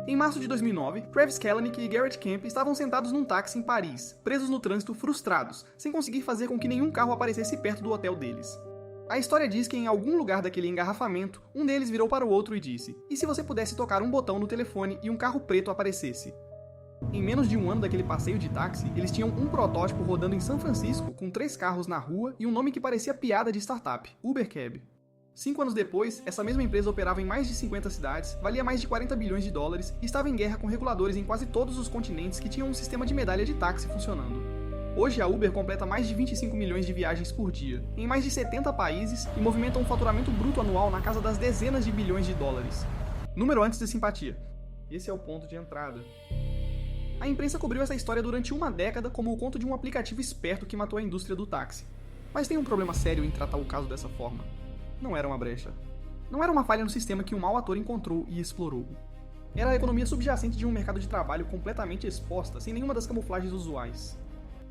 Em março de 2009, Travis Kalanick e Garrett Camp estavam sentados num táxi em Paris, presos no trânsito frustrados, sem conseguir fazer com que nenhum carro aparecesse perto do hotel deles. A história diz que em algum lugar daquele engarrafamento, um deles virou para o outro e disse: "E se você pudesse tocar um botão no telefone e um carro preto aparecesse?" Em menos de um ano daquele passeio de táxi, eles tinham um protótipo rodando em São Francisco com 3 carros na rua e um nome que parecia piada de startup, UberCab. 5 anos depois, essa mesma empresa operava em mais de 50 cidades, valia mais de 40 bilhões de dólares e estava em guerra com reguladores em quase todos os continentes que tinham um sistema de medalha de táxi funcionando. Hoje a Uber completa mais de 25 milhões de viagens por dia, em mais de 70 países e movimenta um faturamento bruto anual na casa das dezenas de bilhões de dólares. Número antes de simpatia. Esse é o ponto de entrada. A imprensa cobriu essa história durante uma década como o conto de um aplicativo esperto que matou a indústria do táxi. Mas tem um problema sério em tratar o caso dessa forma. Não era uma brecha. Não era uma falha no sistema que um mau ator encontrou e explorou. Era a economia subjacente de um mercado de trabalho completamente exposta, sem nenhuma das camuflagens usuais.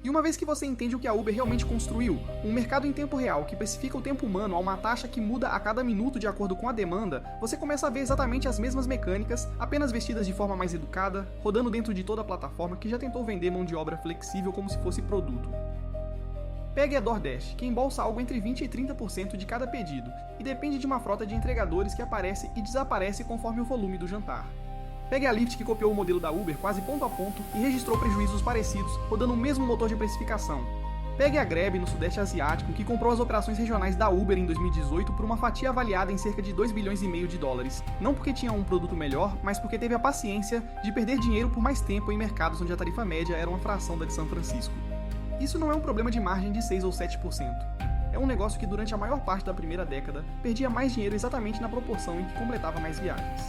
E uma vez que você entende o que a Uber realmente construiu, um mercado em tempo real que precifica o tempo humano a uma taxa que muda a cada minuto de acordo com a demanda, você começa a ver exatamente as mesmas mecânicas, apenas vestidas de forma mais educada, rodando dentro de toda a plataforma que já tentou vender mão de obra flexível como se fosse produto. Pegue a DoorDash, que embolsa algo entre 20% e 30% de cada pedido, e depende de uma frota de entregadores que aparece e desaparece conforme o volume do jantar. Pegue a Lyft, que copiou o modelo da Uber quase ponto a ponto e registrou prejuízos parecidos, rodando o mesmo motor de precificação. Pegue a Grab, no Sudeste Asiático, que comprou as operações regionais da Uber em 2018 por uma fatia avaliada em cerca de 2 bilhões e meio de dólares, não porque tinha um produto melhor, mas porque teve a paciência de perder dinheiro por mais tempo em mercados onde a tarifa média era uma fração da de São Francisco. Isso não é um problema de margem de 6 ou 7%. É um negócio que durante a maior parte da primeira década perdia mais dinheiro exatamente na proporção em que completava mais viagens.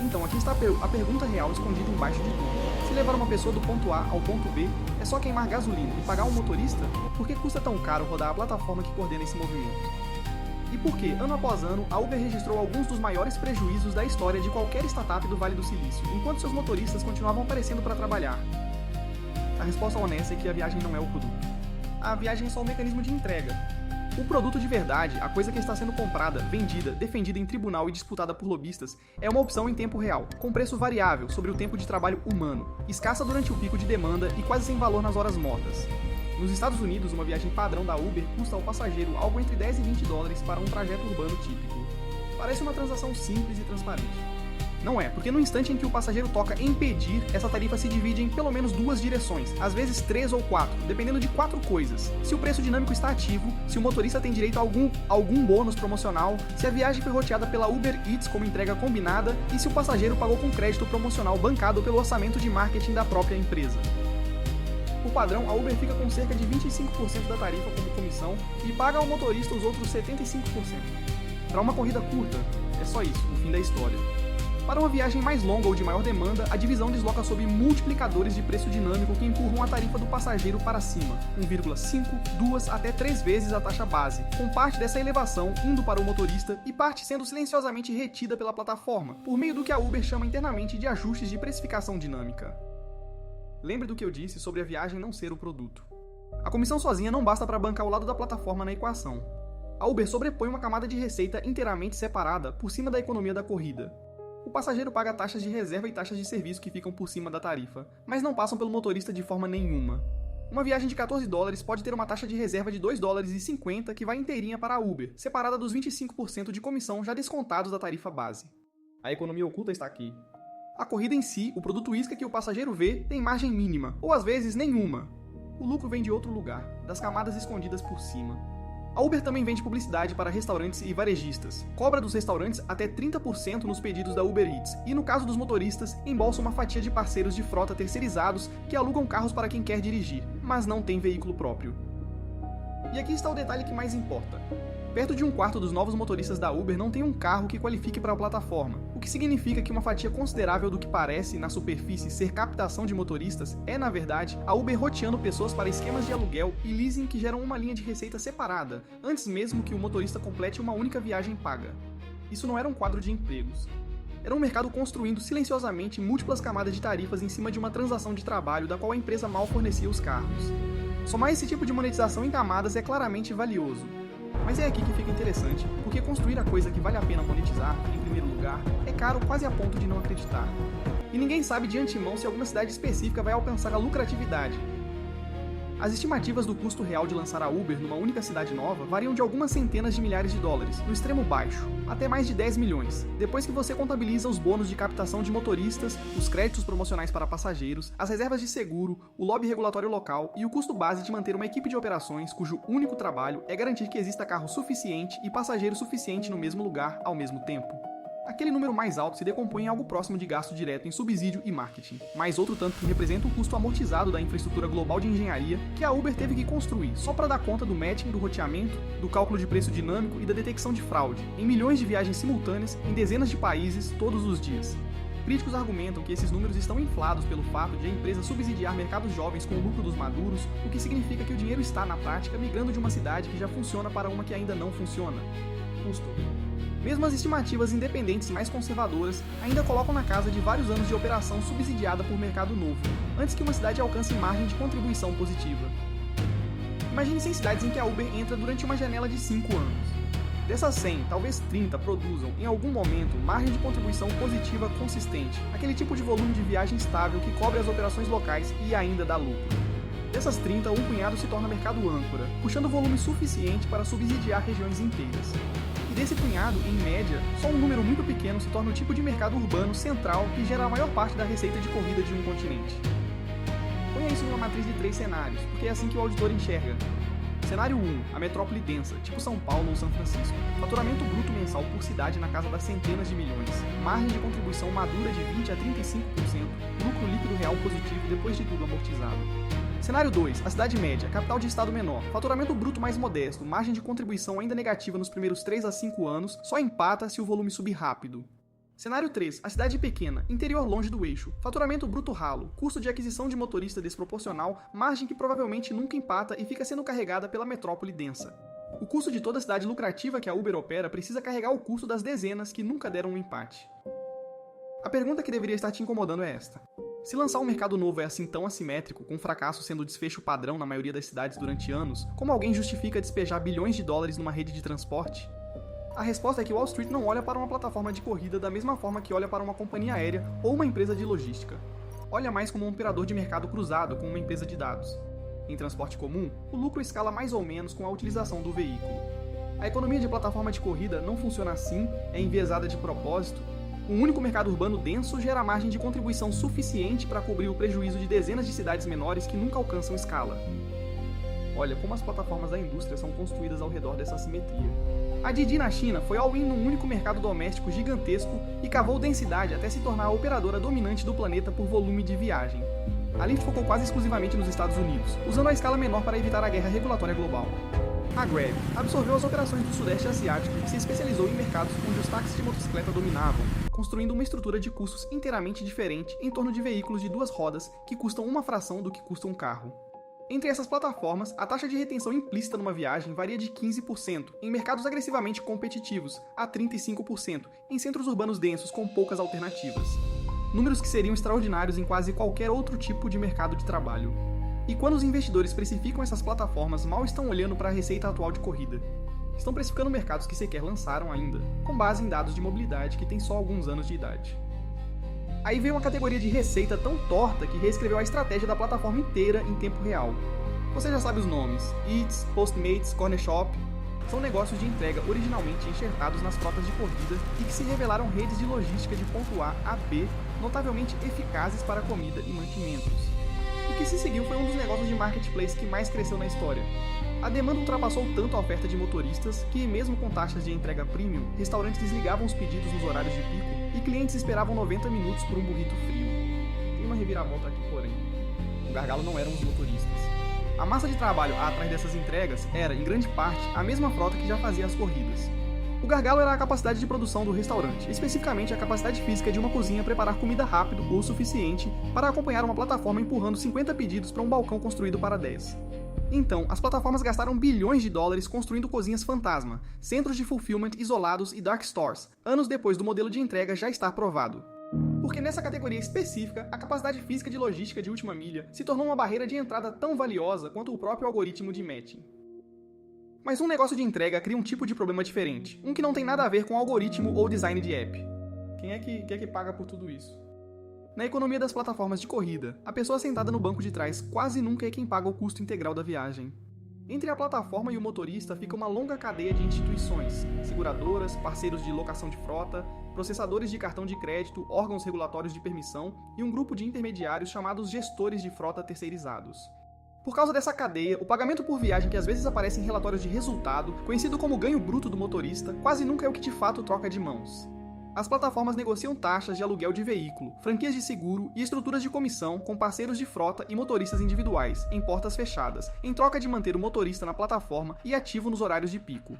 Então aqui está a pergunta real escondida embaixo de tudo. Se levar uma pessoa do ponto A ao ponto B é só queimar gasolina e pagar um motorista? Por que custa tão caro rodar a plataforma que coordena esse movimento? E por que, ano após ano, a Uber registrou alguns dos maiores prejuízos da história de qualquer startup do Vale do Silício, enquanto seus motoristas continuavam aparecendo para trabalhar? A resposta honesta é que a viagem não é o produto. A viagem é só um mecanismo de entrega. O produto de verdade, a coisa que está sendo comprada, vendida, defendida em tribunal e disputada por lobistas, é uma opção em tempo real, com preço variável sobre o tempo de trabalho humano, escassa durante o pico de demanda e quase sem valor nas horas mortas. Nos Estados Unidos, uma viagem padrão da Uber custa ao passageiro algo entre 10 e 20 dólares para um trajeto urbano típico. Parece uma transação simples e transparente. Não é, porque no instante em que o passageiro toca em pedir, essa tarifa se divide em pelo menos 2 direções, às vezes 3 ou 4, dependendo de 4 coisas. Se o preço dinâmico está ativo, se o motorista tem direito a algum bônus promocional, se a viagem foi roteada pela Uber Eats como entrega combinada e se o passageiro pagou com crédito promocional bancado pelo orçamento de marketing da própria empresa. Por padrão, a Uber fica com cerca de 25% da tarifa como comissão e paga ao motorista os outros 75%. Para uma corrida curta, é só isso, o fim da história. Para uma viagem mais longa ou de maior demanda, a divisão desloca sob multiplicadores de preço dinâmico que empurram a tarifa do passageiro para cima, 1,5, 2 até 3 vezes a taxa base, com parte dessa elevação indo para o motorista e parte sendo silenciosamente retida pela plataforma, por meio do que a Uber chama internamente de ajustes de precificação dinâmica. Lembre do que eu disse sobre a viagem não ser o produto. A comissão sozinha não basta para bancar o lado da plataforma na equação. A Uber sobrepõe uma camada de receita inteiramente separada por cima da economia da corrida. O passageiro paga taxas de reserva e taxas de serviço que ficam por cima da tarifa, mas não passam pelo motorista de forma nenhuma. Uma viagem de 14 dólares pode ter uma taxa de reserva de 2,50 dólares que vai inteirinha para a Uber, separada dos 25% de comissão já descontados da tarifa base. A economia oculta está aqui. A corrida em si, o produto isca que o passageiro vê, tem margem mínima, ou às vezes nenhuma. O lucro vem de outro lugar, das camadas escondidas por cima. A Uber também vende publicidade para restaurantes e varejistas, cobra dos restaurantes até 30% nos pedidos da Uber Eats e, no caso dos motoristas, embolsa uma fatia de parceiros de frota terceirizados que alugam carros para quem quer dirigir, mas não tem veículo próprio. E aqui está o detalhe que mais importa. Perto de 1/4 dos novos motoristas da Uber não tem um carro que qualifique para a plataforma, o que significa que uma fatia considerável do que parece, na superfície, ser captação de motoristas é, na verdade, a Uber roteando pessoas para esquemas de aluguel e leasing que geram uma linha de receita separada, antes mesmo que o motorista complete uma única viagem paga. Isso não era um quadro de empregos. Era um mercado construindo silenciosamente múltiplas camadas de tarifas em cima de uma transação de trabalho da qual a empresa mal fornecia os carros. Somar esse tipo de monetização em camadas é claramente valioso. Mas é aqui que fica interessante, porque construir a coisa que vale a pena monetizar, em primeiro lugar, é caro quase a ponto de não acreditar. e ninguém sabe de antemão se alguma cidade específica vai alcançar a lucratividade. As estimativas do custo real de lançar a Uber numa única cidade nova variam de algumas centenas de milhares de dólares, no extremo baixo, até mais de 10 milhões, depois que você contabiliza os bônus de captação de motoristas, os créditos promocionais para passageiros, as reservas de seguro, o lobby regulatório local e o custo base de manter uma equipe de operações cujo único trabalho é garantir que exista carro suficiente e passageiro suficiente no mesmo lugar ao mesmo tempo. Aquele número mais alto se decompõe em algo próximo de gasto direto em subsídio e marketing, mais outro tanto que representa o custo amortizado da infraestrutura global de engenharia que a Uber teve que construir só para dar conta do matching, do roteamento, do cálculo de preço dinâmico e da detecção de fraude, em milhões de viagens simultâneas em dezenas de países todos os dias. Críticos argumentam que esses números estão inflados pelo fato de a empresa subsidiar mercados jovens com o lucro dos maduros, o que significa que o dinheiro está, na prática, migrando de uma cidade que já funciona para uma que ainda não funciona. Custo. Mesmo as estimativas independentes mais conservadoras ainda colocam na casa de vários anos de operação subsidiada por mercado novo, antes que uma cidade alcance margem de contribuição positiva. Imagine 100 cidades em que a Uber entra durante uma janela de 5 anos. Dessas 100, talvez 30 produzam, em algum momento, margem de contribuição positiva consistente, aquele tipo de volume de viagem estável que cobre as operações locais e ainda dá lucro. Dessas 30, um punhado se torna mercado âncora, puxando volume suficiente para subsidiar regiões inteiras. E desse punhado, em média, só um número muito pequeno se torna o tipo de mercado urbano central que gera a maior parte da receita de corrida de um continente. Ponha isso numa matriz de 3 cenários, porque é assim que o auditor enxerga. Cenário 1, a metrópole densa, tipo São Paulo ou São Francisco. Faturamento bruto mensal por cidade na casa das centenas de milhões. Margem de contribuição madura de 20 a 35%. Lucro líquido real positivo depois de tudo amortizado. Cenário 2, a cidade média, capital de estado menor, faturamento bruto mais modesto, margem de contribuição ainda negativa nos primeiros 3 a 5 anos, só empata se o volume subir rápido. Cenário 3, a cidade pequena, interior longe do eixo, faturamento bruto ralo, custo de aquisição de motorista desproporcional, margem que provavelmente nunca empata e fica sendo carregada pela metrópole densa. O custo de toda cidade lucrativa que a Uber opera precisa carregar o custo das dezenas que nunca deram um empate. A pergunta que deveria estar te incomodando é esta. Se lançar um mercado novo é assim tão assimétrico, com fracasso sendo o desfecho padrão na maioria das cidades durante anos, como alguém justifica despejar bilhões de dólares numa rede de transporte? A resposta é que Wall Street não olha para uma plataforma de corrida da mesma forma que olha para uma companhia aérea ou uma empresa de logística. Olha mais como um operador de mercado cruzado com uma empresa de dados. Em transporte comum, o lucro escala mais ou menos com a utilização do veículo. A economia de plataforma de corrida não funciona assim, é enviesada de propósito. Um único mercado urbano denso gera margem de contribuição suficiente para cobrir o prejuízo de dezenas de cidades menores que nunca alcançam escala. Olha como as plataformas da indústria são construídas ao redor dessa assimetria. A Didi na China foi all-in num único mercado doméstico gigantesco e cavou densidade até se tornar a operadora dominante do planeta por volume de viagem. A Lyft focou quase exclusivamente nos Estados Unidos, usando a escala menor para evitar a guerra regulatória global. A Grab absorveu as operações do Sudeste Asiático e se especializou em mercados onde os táxis de motocicleta dominavam, construindo uma estrutura de custos inteiramente diferente em torno de veículos de 2 rodas que custam uma fração do que custa um carro. Entre essas plataformas, a taxa de retenção implícita numa viagem varia de 15%, em mercados agressivamente competitivos, a 35%, em centros urbanos densos com poucas alternativas. Números que seriam extraordinários em quase qualquer outro tipo de mercado de trabalho. E quando os investidores precificam essas plataformas, mal estão olhando para a receita atual de corrida. Estão precificando mercados que sequer lançaram ainda, com base em dados de mobilidade que têm só alguns anos de idade. Aí veio uma categoria de receita tão torta que reescreveu a estratégia da plataforma inteira em tempo real. Você já sabe os nomes: Eats, Postmates, Corner Shop. São negócios de entrega originalmente enxertados nas frotas de corrida e que se revelaram redes de logística de ponto A a B, notavelmente eficazes para comida e mantimentos. O que se seguiu foi um dos negócios de marketplace que mais cresceu na história. A demanda ultrapassou tanto a oferta de motoristas que, mesmo com taxas de entrega premium, restaurantes desligavam os pedidos nos horários de pico e clientes esperavam 90 minutos por um burrito frio. Tem uma reviravolta aqui, porém. O gargalo não eram os motoristas. A massa de trabalho atrás dessas entregas era, em grande parte, a mesma frota que já fazia as corridas. O gargalo era a capacidade de produção do restaurante, especificamente a capacidade física de uma cozinha preparar comida rápido ou suficiente para acompanhar uma plataforma empurrando 50 pedidos para um balcão construído para 10. Então, as plataformas gastaram bilhões de dólares construindo cozinhas fantasma, centros de fulfillment isolados e dark stores, anos depois do modelo de entrega já estar provado. Porque nessa categoria específica, a capacidade física de logística de última milha se tornou uma barreira de entrada tão valiosa quanto o próprio algoritmo de matching. Mas um negócio de entrega cria um tipo de problema diferente, um que não tem nada a ver com algoritmo ou design de app. Quem é que paga por tudo isso? Na economia das plataformas de corrida, a pessoa sentada no banco de trás quase nunca é quem paga o custo integral da viagem. Entre a plataforma e o motorista fica uma longa cadeia de instituições, seguradoras, parceiros de locação de frota, processadores de cartão de crédito, órgãos regulatórios de permissão e um grupo de intermediários chamados gestores de frota terceirizados. Por causa dessa cadeia, o pagamento por viagem que às vezes aparece em relatórios de resultado, conhecido como ganho bruto do motorista, quase nunca é o que de fato troca de mãos. As plataformas negociam taxas de aluguel de veículo, franquias de seguro e estruturas de comissão com parceiros de frota e motoristas individuais, em portas fechadas, em troca de manter o motorista na plataforma e ativo nos horários de pico.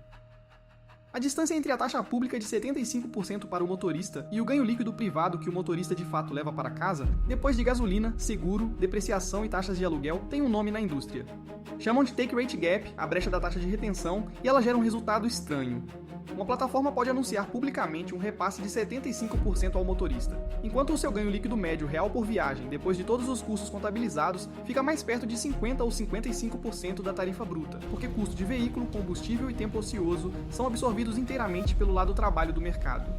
A distância entre a taxa pública de 75% para o motorista e o ganho líquido privado que o motorista de fato leva para casa, depois de gasolina, seguro, depreciação e taxas de aluguel, tem um nome na indústria. Chamam de Take Rate Gap, a brecha da taxa de retenção, e ela gera um resultado estranho. Uma plataforma pode anunciar publicamente um repasse de 75% ao motorista, enquanto o seu ganho líquido médio real por viagem, depois de todos os custos contabilizados, fica mais perto de 50% ou 55% da tarifa bruta, porque custo de veículo, combustível e tempo ocioso são absorvidos inteiramente pelo lado trabalho do mercado.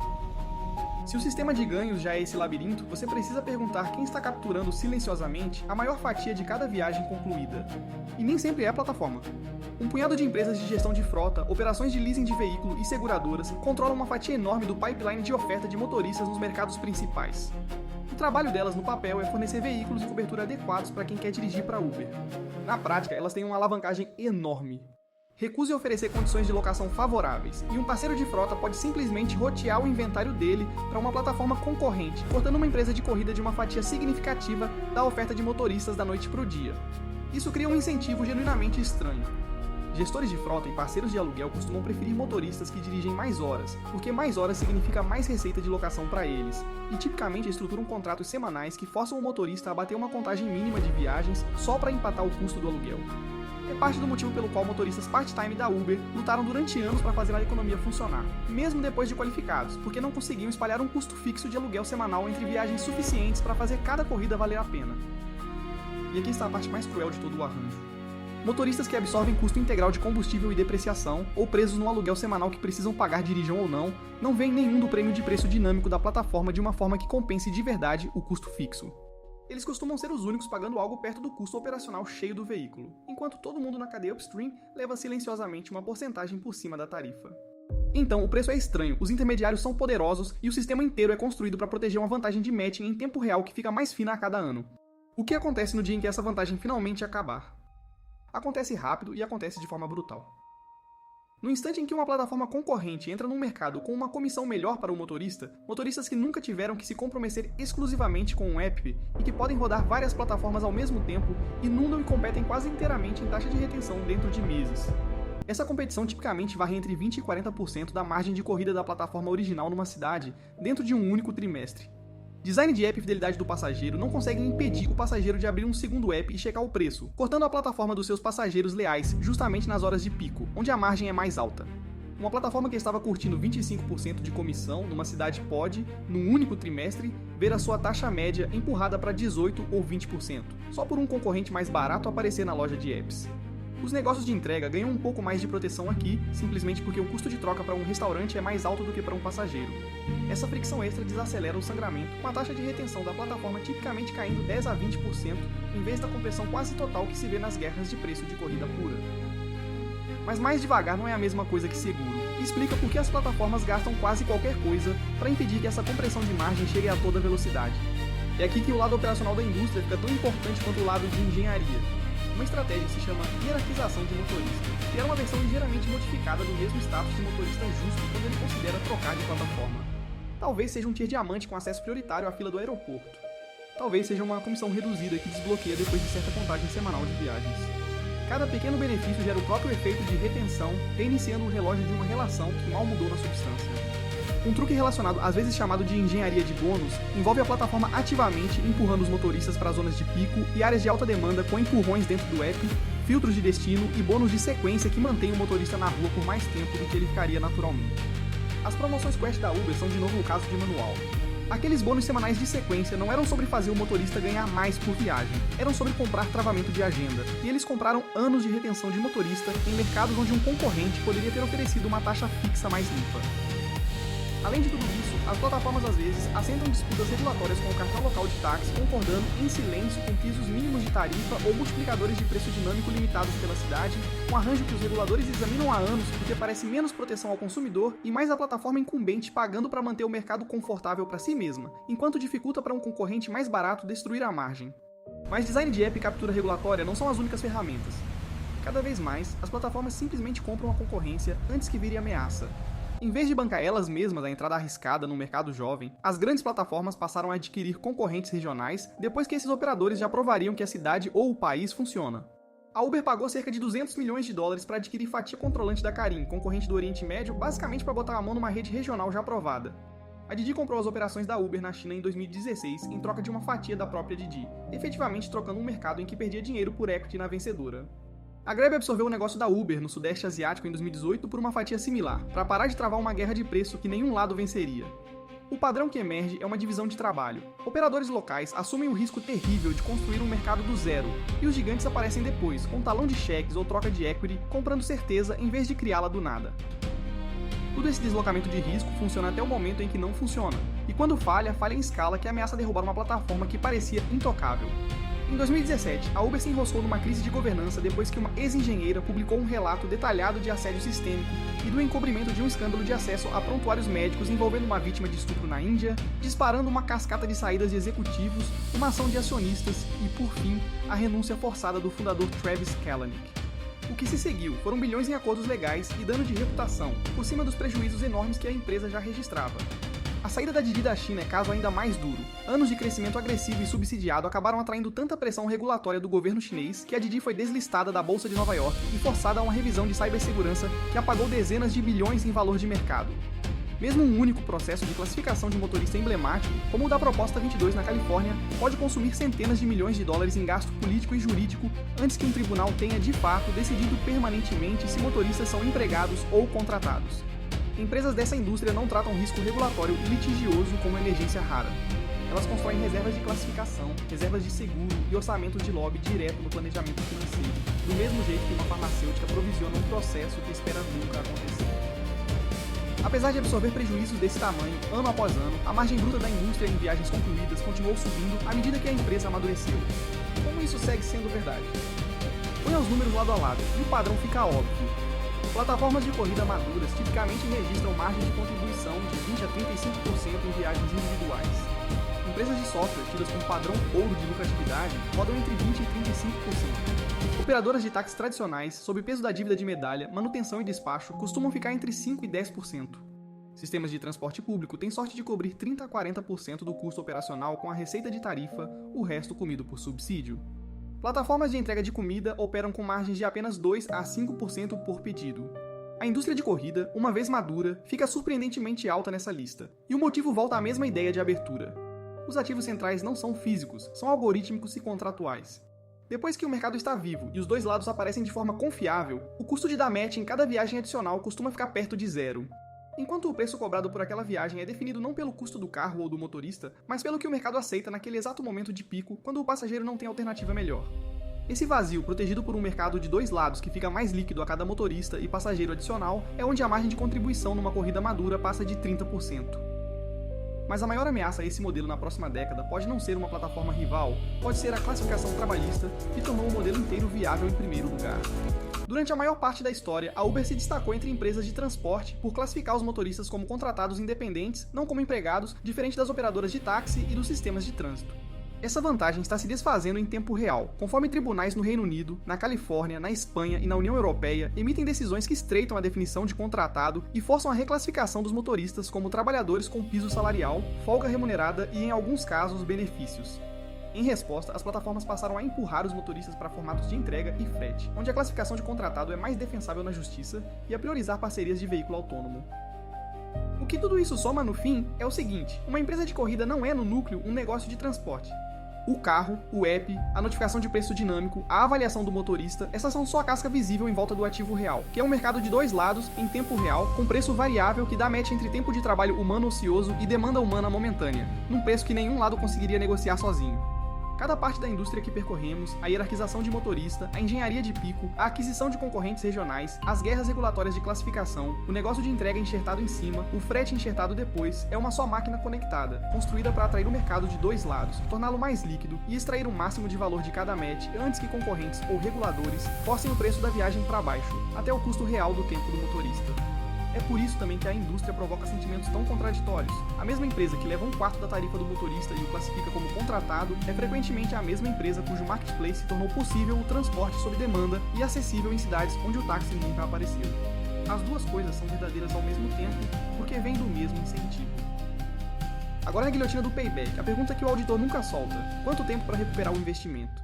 Se o sistema de ganhos já é esse labirinto, você precisa perguntar quem está capturando silenciosamente a maior fatia de cada viagem concluída. E nem sempre é a plataforma. Um punhado de empresas de gestão de frota, operações de leasing de veículo e seguradoras controlam uma fatia enorme do pipeline de oferta de motoristas nos mercados principais. O trabalho delas no papel é fornecer veículos e cobertura adequados para quem quer dirigir para Uber. Na prática, elas têm uma alavancagem enorme. Recuse oferecer condições de locação favoráveis, e um parceiro de frota pode simplesmente rotear o inventário dele para uma plataforma concorrente, cortando uma empresa de corrida de uma fatia significativa da oferta de motoristas da noite para o dia. Isso cria um incentivo genuinamente estranho. Gestores de frota e parceiros de aluguel costumam preferir motoristas que dirigem mais horas, porque mais horas significa mais receita de locação para eles, e tipicamente estruturam contratos semanais que forçam o motorista a bater uma contagem mínima de viagens só para empatar o custo do aluguel. É parte do motivo pelo qual motoristas part-time da Uber lutaram durante anos para fazer a economia funcionar, mesmo depois de qualificados, porque não conseguiam espalhar um custo fixo de aluguel semanal entre viagens suficientes para fazer cada corrida valer a pena. E aqui está a parte mais cruel de todo o arranjo. Motoristas que absorvem custo integral de combustível e depreciação, ou presos no aluguel semanal que precisam pagar dirijam ou não veem nenhum do prêmio de preço dinâmico da plataforma de uma forma que compense de verdade o custo fixo. Eles costumam ser os únicos pagando algo perto do custo operacional cheio do veículo, enquanto todo mundo na cadeia upstream leva silenciosamente uma porcentagem por cima da tarifa. Então, o preço é estranho, os intermediários são poderosos e o sistema inteiro é construído para proteger uma vantagem de matching em tempo real que fica mais fina a cada ano. O que acontece no dia em que essa vantagem finalmente acabar? Acontece rápido e acontece de forma brutal. No instante em que uma plataforma concorrente entra num mercado com uma comissão melhor para o motorista, motoristas que nunca tiveram que se comprometer exclusivamente com um app e que podem rodar várias plataformas ao mesmo tempo, inundam e competem quase inteiramente em taxa de retenção dentro de meses. Essa competição tipicamente varre entre 20% e 40% da margem de corrida da plataforma original numa cidade, dentro de um único trimestre. Design de app e fidelidade do passageiro não conseguem impedir o passageiro de abrir um segundo app e checar o preço, cortando a plataforma dos seus passageiros leais justamente nas horas de pico, onde a margem é mais alta. Uma plataforma que estava curtindo 25% de comissão numa cidade pode, num único trimestre, ver a sua taxa média empurrada para 18% ou 20%, só por um concorrente mais barato aparecer na loja de apps. Os negócios de entrega ganham um pouco mais de proteção aqui, simplesmente porque o custo de troca para um restaurante é mais alto do que para um passageiro. Essa fricção extra desacelera o sangramento, com a taxa de retenção da plataforma tipicamente caindo 10% a 20%, em vez da compressão quase total que se vê nas guerras de preço de corrida pura. Mas mais devagar não é a mesma coisa que seguro, e explica por que as plataformas gastam quase qualquer coisa para impedir que essa compressão de margem chegue a toda velocidade. É aqui que o lado operacional da indústria fica tão importante quanto o lado de engenharia. Uma estratégia que se chama hierarquização de motorista, que é uma versão ligeiramente modificada do mesmo status de motorista justo quando ele considera trocar de plataforma. Talvez seja um tier diamante com acesso prioritário à fila do aeroporto. Talvez seja uma comissão reduzida que desbloqueia depois de certa contagem semanal de viagens. Cada pequeno benefício gera o próprio efeito de retenção, reiniciando o relógio de uma relação que mal mudou na substância. Um truque relacionado, às vezes chamado de engenharia de bônus, envolve a plataforma ativamente empurrando os motoristas para zonas de pico e áreas de alta demanda com empurrões dentro do app, filtros de destino e bônus de sequência que mantêm o motorista na rua por mais tempo do que ele ficaria naturalmente. As promoções Quest da Uber são de novo o caso de manual. Aqueles bônus semanais de sequência não eram sobre fazer o motorista ganhar mais por viagem, eram sobre comprar travamento de agenda, e eles compraram anos de retenção de motorista em mercados onde um concorrente poderia ter oferecido uma taxa fixa mais limpa. Além de tudo isso, as plataformas às vezes assentam disputas regulatórias com o cartão local de táxi, concordando em silêncio com pisos mínimos de tarifa ou multiplicadores de preço dinâmico limitados pela cidade, um arranjo que os reguladores examinam há anos porque parece menos proteção ao consumidor e mais a plataforma incumbente pagando para manter o mercado confortável para si mesma, enquanto dificulta para um concorrente mais barato destruir a margem. Mas design de app e captura regulatória não são as únicas ferramentas. Cada vez mais, as plataformas simplesmente compram a concorrência antes que vire ameaça. Em vez de bancar elas mesmas a entrada arriscada no mercado jovem, as grandes plataformas passaram a adquirir concorrentes regionais depois que esses operadores já provariam que a cidade ou o país funciona. A Uber pagou cerca de 200 milhões de dólares para adquirir fatia controlante da Careem, concorrente do Oriente Médio, basicamente para botar a mão numa rede regional já aprovada. A Didi comprou as operações da Uber na China em 2016 em troca de uma fatia da própria Didi, efetivamente trocando um mercado em que perdia dinheiro por equity na vencedora. A Grab absorveu o negócio da Uber no Sudeste Asiático em 2018 por uma fatia similar, para parar de travar uma guerra de preço que nenhum lado venceria. O padrão que emerge é uma divisão de trabalho. Operadores locais assumem o risco terrível de construir um mercado do zero, e os gigantes aparecem depois, com talão de cheques ou troca de equity, comprando certeza em vez de criá-la do nada. Todo esse deslocamento de risco funciona até o momento em que não funciona, e quando falha, falha em escala que ameaça derrubar uma plataforma que parecia intocável. Em 2017, a Uber se enroscou numa crise de governança depois que uma ex-engenheira publicou um relato detalhado de assédio sistêmico e do encobrimento de um escândalo de acesso a prontuários médicos envolvendo uma vítima de estupro na Índia, disparando uma cascata de saídas de executivos, uma ação de acionistas e, por fim, a renúncia forçada do fundador Travis Kalanick. O que se seguiu foram bilhões em acordos legais e dano de reputação, por cima dos prejuízos enormes que a empresa já registrava. A saída da Didi da China é caso ainda mais duro. Anos de crescimento agressivo e subsidiado acabaram atraindo tanta pressão regulatória do governo chinês que a Didi foi deslistada da Bolsa de Nova York e forçada a uma revisão de cibersegurança que apagou dezenas de bilhões em valor de mercado. Mesmo um único processo de classificação de motorista emblemático, como o da Proposta 22 na Califórnia, pode consumir centenas de milhões de dólares em gasto político e jurídico antes que um tribunal tenha, de fato, decidido permanentemente se motoristas são empregados ou contratados. Empresas dessa indústria não tratam risco regulatório e litigioso como emergência rara. Elas constroem reservas de classificação, reservas de seguro e orçamentos de lobby direto no planejamento financeiro, do mesmo jeito que uma farmacêutica provisiona um processo que espera nunca acontecer. Apesar de absorver prejuízos desse tamanho, ano após ano, a margem bruta da indústria em viagens concluídas continuou subindo à medida que a empresa amadureceu. Como isso segue sendo verdade? Põe os números lado a lado e o padrão fica óbvio. Plataformas de corrida maduras tipicamente registram margem de contribuição de 20 a 35% em viagens individuais. Empresas de software tidas como padrão ouro de lucratividade rodam entre 20 e 35%. Operadoras de táxi tradicionais, sob peso da dívida de medalha, manutenção e despacho, costumam ficar entre 5 e 10%. Sistemas de transporte público têm sorte de cobrir 30 a 40% do custo operacional com a receita de tarifa, o resto comido por subsídio. Plataformas de entrega de comida operam com margens de apenas 2 a 5% por pedido. A indústria de corrida, uma vez madura, fica surpreendentemente alta nessa lista. E o motivo volta à mesma ideia de abertura. Os ativos centrais não são físicos, são algorítmicos e contratuais. Depois que o mercado está vivo e os dois lados aparecem de forma confiável, o custo de dar match em cada viagem adicional costuma ficar perto de zero. Enquanto o preço cobrado por aquela viagem é definido não pelo custo do carro ou do motorista, mas pelo que o mercado aceita naquele exato momento de pico, quando o passageiro não tem alternativa melhor. Esse vazio, protegido por um mercado de dois lados que fica mais líquido a cada motorista e passageiro adicional, é onde a margem de contribuição numa corrida madura passa de 30%. Mas a maior ameaça a esse modelo na próxima década pode não ser uma plataforma rival, pode ser a classificação trabalhista, que tornou o modelo inteiro viável em primeiro lugar. Durante a maior parte da história, a Uber se destacou entre empresas de transporte por classificar os motoristas como contratados independentes, não como empregados, diferente das operadoras de táxi e dos sistemas de trânsito. Essa vantagem está se desfazendo em tempo real, conforme tribunais no Reino Unido, na Califórnia, na Espanha e na União Europeia emitem decisões que estreitam a definição de contratado e forçam a reclassificação dos motoristas como trabalhadores com piso salarial, folga remunerada e, em alguns casos, benefícios. Em resposta, as plataformas passaram a empurrar os motoristas para formatos de entrega e frete, onde a classificação de contratado é mais defensável na justiça e a priorizar parcerias de veículo autônomo. O que tudo isso soma no fim é o seguinte: uma empresa de corrida não é no núcleo um negócio de transporte. O carro, o app, a notificação de preço dinâmico, a avaliação do motorista, essas são só a casca visível em volta do ativo real, que é um mercado de dois lados, em tempo real, com preço variável que dá match entre tempo de trabalho humano ocioso e demanda humana momentânea, num preço que nenhum lado conseguiria negociar sozinho. Cada parte da indústria que percorremos, a hierarquização de motorista, a engenharia de pico, a aquisição de concorrentes regionais, as guerras regulatórias de classificação, o negócio de entrega enxertado em cima, o frete enxertado depois, é uma só máquina conectada, construída para atrair o mercado de dois lados, torná-lo mais líquido e extrair o máximo de valor de cada match antes que concorrentes ou reguladores forcem o preço da viagem para baixo, até o custo real do tempo do motorista. É por isso também que a indústria provoca sentimentos tão contraditórios. A mesma empresa que leva 1/4 da tarifa do motorista e o classifica como contratado é frequentemente a mesma empresa cujo marketplace tornou possível o transporte sob demanda e acessível em cidades onde o táxi nunca apareceu. As duas coisas são verdadeiras ao mesmo tempo porque vêm do mesmo incentivo. Agora na guilhotina do payback, a pergunta que o auditor nunca solta: quanto tempo para recuperar o investimento?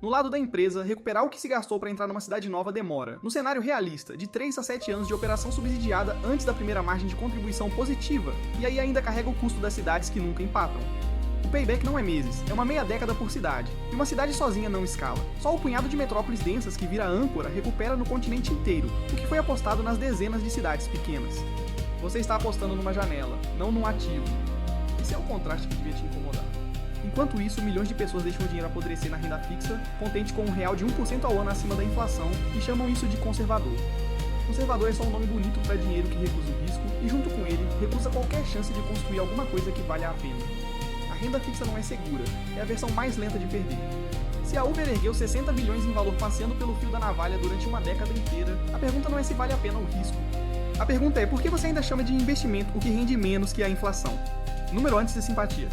No lado da empresa, recuperar o que se gastou para entrar numa cidade nova demora, no cenário realista, de 3 a 7 anos de operação subsidiada antes da primeira margem de contribuição positiva, e aí ainda carrega o custo das cidades que nunca empatam. O payback não é meses, é uma meia década por cidade, e uma cidade sozinha não escala. Só o punhado de metrópoles densas que vira âncora recupera no continente inteiro, o que foi apostado nas dezenas de cidades pequenas. Você está apostando numa janela, não num ativo. Esse é o contraste que devia te incomodar. Enquanto isso, milhões de pessoas deixam o dinheiro apodrecer na renda fixa, contente com um real de 1% ao ano acima da inflação, e chamam isso de conservador. Conservador é só um nome bonito para dinheiro que recusa o risco e, junto com ele, recusa qualquer chance de construir alguma coisa que valha a pena. A renda fixa não é segura, é a versão mais lenta de perder. Se a Uber ergueu 60 bilhões em valor passeando pelo fio da navalha durante uma década inteira, a pergunta não é se vale a pena o risco. A pergunta é por que você ainda chama de investimento o que rende menos que a inflação? Número antes de simpatia.